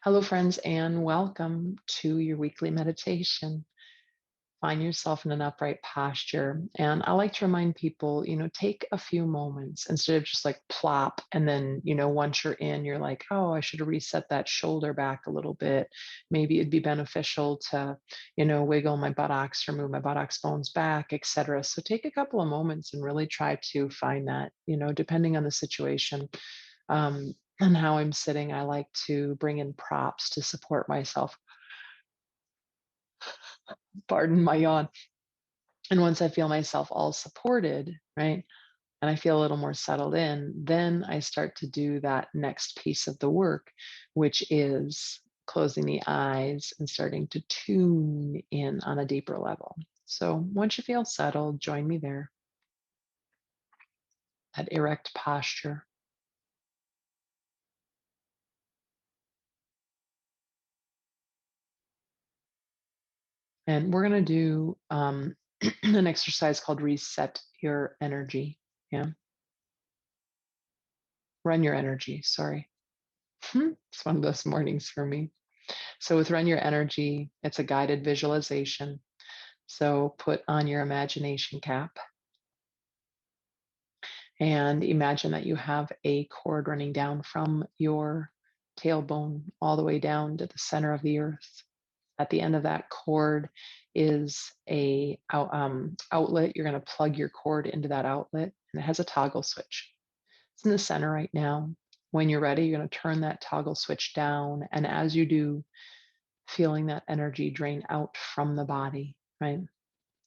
Hello, friends, and welcome to your weekly meditation. Find yourself in an upright posture. And I like to remind people, take a few moments instead of just like plop. And then, once you're in, you're like, oh, I should have reset that shoulder back a little bit. Maybe it'd be beneficial to, wiggle my buttocks or move my buttocks bones back, etc. So take a couple of moments and really try to find that, depending on the situation. And how I'm sitting, I like to bring in props to support myself. Pardon my yawn. And once I feel myself all supported, right, and I feel a little more settled in, then I start to do that next piece of the work, which is closing the eyes and starting to tune in on a deeper level. So once you feel settled, join me there, that erect posture. And we're going to do an exercise called reset your energy. Yeah. Run your energy. Sorry. It's one of those mornings for me. So, with Run Your Energy, it's a guided visualization. So, put on your imagination cap and imagine that you have a cord running down from your tailbone all the way down to the center of the earth. At the end of that cord is a outlet. You're going to plug your cord into that outlet, and it has a toggle switch. It's in the center right now. When you're ready, you're going to turn that toggle switch down. And as you do, feeling that energy drain out from the body, right?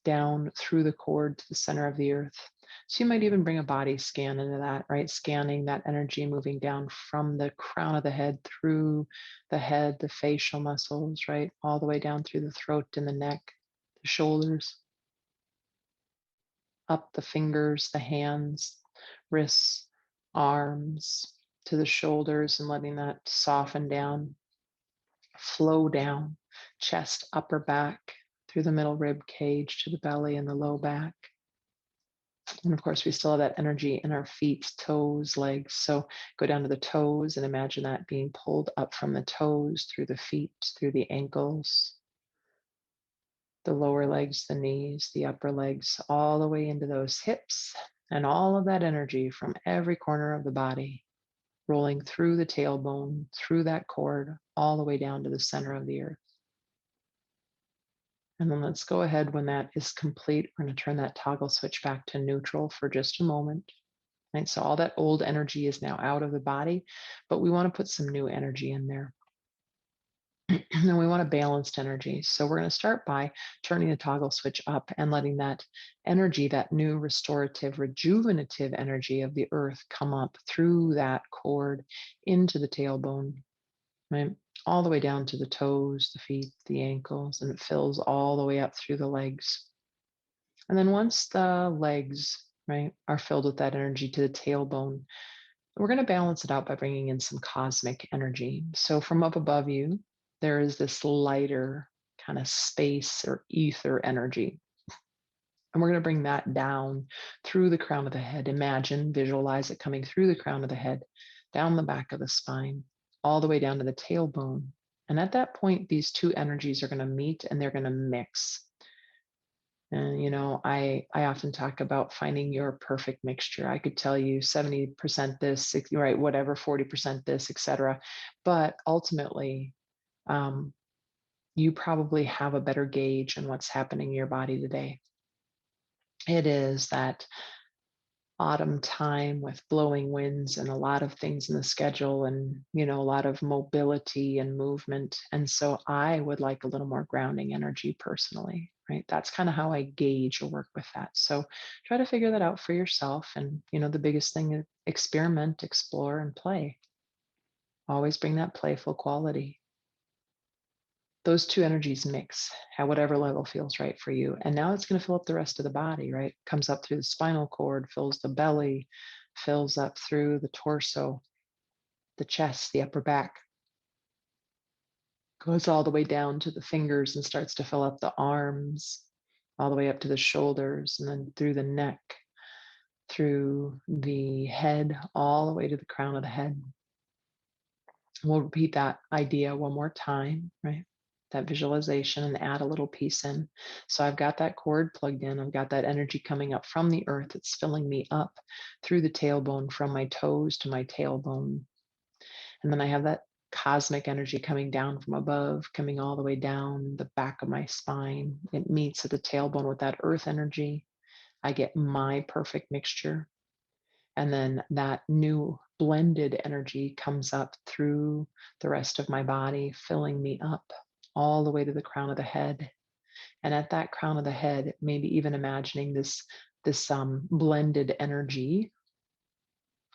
Down through the cord to the center of the earth. So you might even bring a body scan into that, right? Scanning that energy moving down from the crown of the head through the head, the facial muscles, right? All the way down through the throat and the neck, the shoulders, up the fingers, the hands, wrists, arms to the shoulders, and letting that soften down, flow down, chest, upper back, through the middle rib cage to the belly and the low back. And of course, we still have that energy in our feet, toes, legs. So go down to the toes and imagine that being pulled up from the toes, through the feet, through the ankles, the lower legs, the knees, the upper legs, all the way into those hips, and all of that energy from every corner of the body rolling through the tailbone, through that cord, all the way down to the center of the earth. And then let's go ahead when that is complete. We're going to turn that toggle switch back to neutral for just a moment. Right? So all that old energy is now out of the body, but we want to put some new energy in there. And we want a balanced energy. So we're going to start by turning the toggle switch up and letting that energy, that new restorative, rejuvenative energy of the earth come up through that cord into the tailbone, right? All the way down to the toes, the feet, the ankles, and it fills all the way up through the legs. And then once the legs, right, are filled with that energy to the tailbone, we're going to balance it out by bringing in some cosmic energy. So from up above you, there is this lighter kind of space or ether energy. And we're going to bring that down through the crown of the head. Imagine, visualize it coming through the crown of the head, down the back of the spine, all the way down to the tailbone. And at that point, these two energies are going to meet and they're going to mix. And I often talk about finding your perfect mixture. I could tell you 70% this, 60, right, whatever, 40% this, etc. But ultimately, you probably have a better gauge on what's happening in your body today. It is that autumn time with blowing winds and a lot of things in the schedule, and a lot of mobility and movement. And so I would like a little more grounding energy personally, right? That's kind of how I gauge or work with that. So try to figure that out for yourself. And the biggest thing is experiment, explore, and play. Always bring that playful quality. Those two energies mix at whatever level feels right for you. And now it's going to fill up the rest of the body, right? Comes up through the spinal cord, fills the belly, fills up through the torso, the chest, the upper back, goes all the way down to the fingers and starts to fill up the arms, all the way up to the shoulders, and then through the neck, through the head, all the way to the crown of the head. We'll repeat that idea one more time, right? That visualization and add a little piece in. So I've got that cord plugged in. I've got that energy coming up from the earth. It's filling me up through the tailbone, from my toes to my tailbone. And then I have that cosmic energy coming down from above, coming all the way down the back of my spine. It meets at the tailbone with that earth energy. I get my perfect mixture. And then that new blended energy comes up through the rest of my body, filling me up all the way to the crown of the head. And at that crown of the head, maybe even imagining this blended energy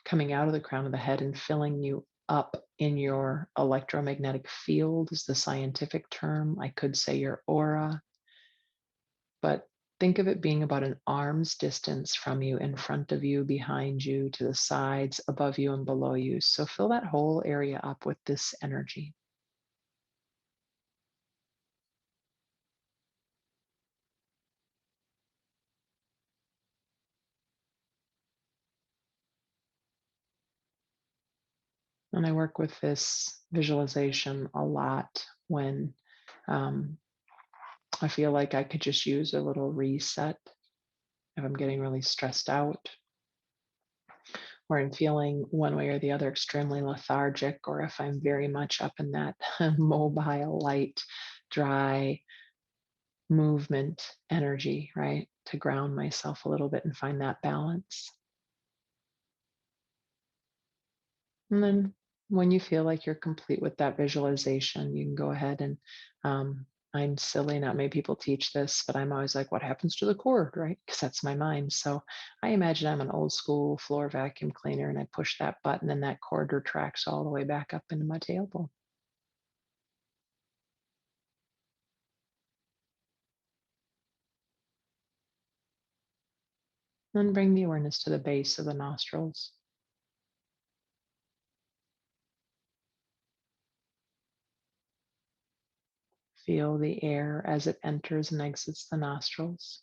coming out of the crown of the head and filling you up in your electromagnetic field is the scientific term. I could say your aura, but think of it being about an arm's distance from you, in front of you, behind you, to the sides, above you, and below you. So fill that whole area up with this energy. And I work with this visualization a lot when um, I feel like I could just use a little reset if I'm getting really stressed out, or I'm feeling one way or the other extremely lethargic, or if I'm very much up in that mobile, light, dry movement energy, right? To ground myself a little bit and find that balance. And then when you feel like you're complete with that visualization, you can go ahead and I'm silly, not many people teach this, but I'm always like, what happens to the cord, right? Because that's my mind. So I imagine I'm an old school floor vacuum cleaner and I push that button and that cord retracts all the way back up into my tailbone. Then bring the awareness to the base of the nostrils. Feel the air as it enters and exits the nostrils.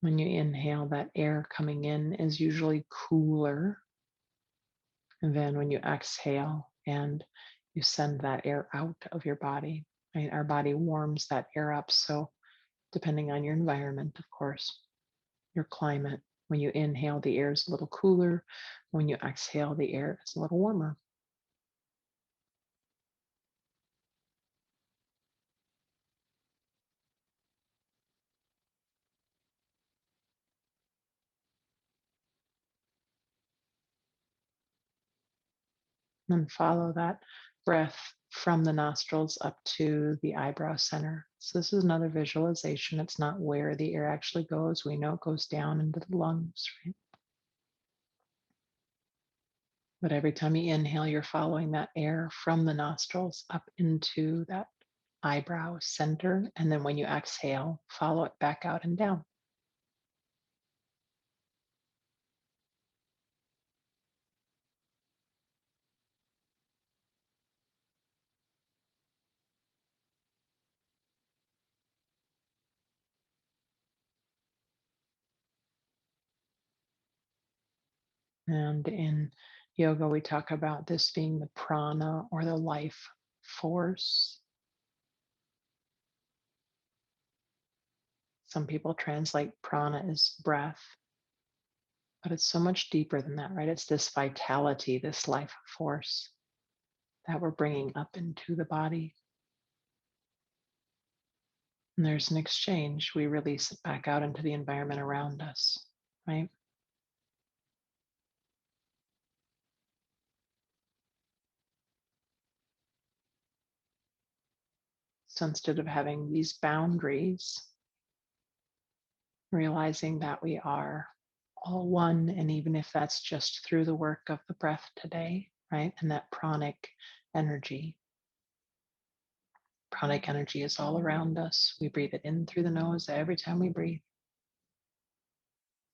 When you inhale, that air coming in is usually cooler. And then when you exhale and you send that air out of your body, right? Our body warms that air up. So, depending on your environment, of course, your climate, when you inhale, the air is a little cooler. When you exhale, the air is a little warmer. And follow that breath from the nostrils up to the eyebrow center. So, this is another visualization. It's not where the air actually goes. We know it goes down into the lungs, right? But every time you inhale, you're following that air from the nostrils up into that eyebrow center. And then when you exhale, follow it back out and down. And in yoga, we talk about this being the prana, or the life force. Some people translate prana as breath, but it's so much deeper than that, right? It's this vitality, this life force that we're bringing up into the body. And there's an exchange. We release it back out into the environment around us, right? So instead of having these boundaries, realizing that we are all one, and even if that's just through the work of the breath today, right? And that pranic energy. Pranic energy is all around us. We breathe it in through the nose every time we breathe.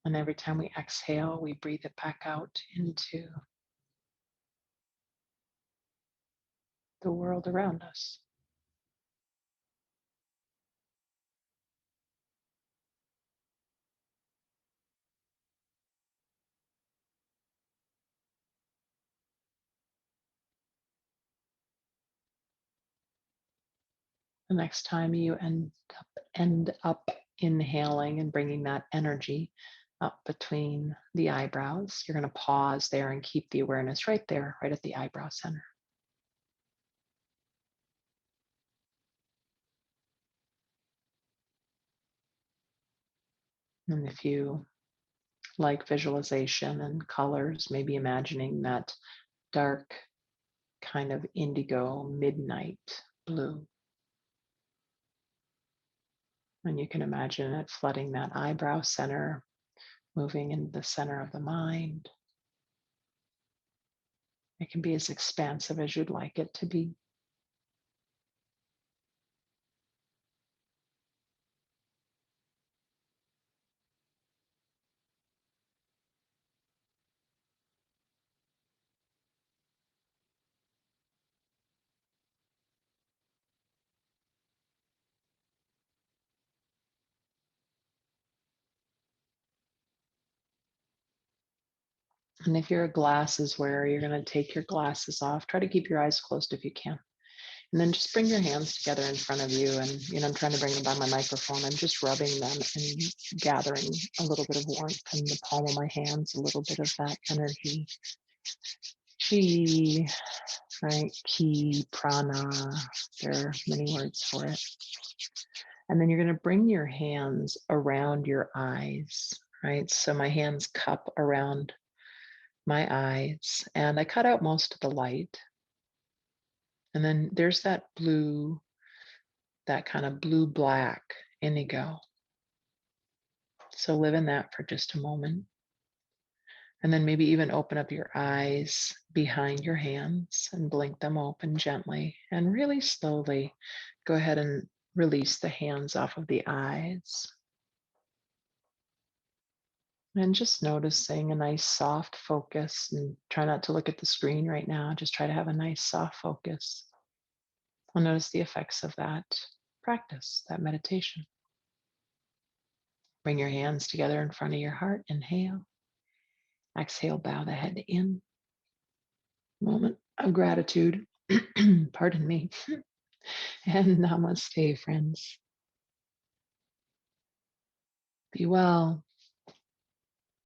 And every time we exhale, we breathe it back out into the world around us. The next time you end up inhaling and bringing that energy up between the eyebrows, you're going to pause there and keep the awareness right there, right at the eyebrow center. And if you like visualization and colors, maybe imagining that dark kind of indigo midnight blue. And you can imagine it flooding that eyebrow center, moving into the center of the mind. It can be as expansive as you'd like it to be. And if you're a glasses wearer, you're going to take your glasses off. Try to keep your eyes closed if you can. And then just bring your hands together in front of you. And, I'm trying to bring them by my microphone. I'm just rubbing them and gathering a little bit of warmth in the palm of my hands, a little bit of that energy. Chi, right? Ki, prana. There are many words for it. And then you're going to bring your hands around your eyes, right? So my hands cup around my eyes, and I cut out most of the light. And then there's that blue, that kind of blue-black indigo. So live in that for just a moment. And then maybe even open up your eyes behind your hands and blink them open gently. And really slowly go ahead and release the hands off of the eyes. And just noticing a nice soft focus, and try not to look at the screen right now. Just try to have a nice soft focus. I'll notice the effects of that practice, that meditation. Bring your hands together in front of your heart. Inhale. Exhale, bow the head in. Moment of gratitude. Pardon me. And namaste, friends. Be well.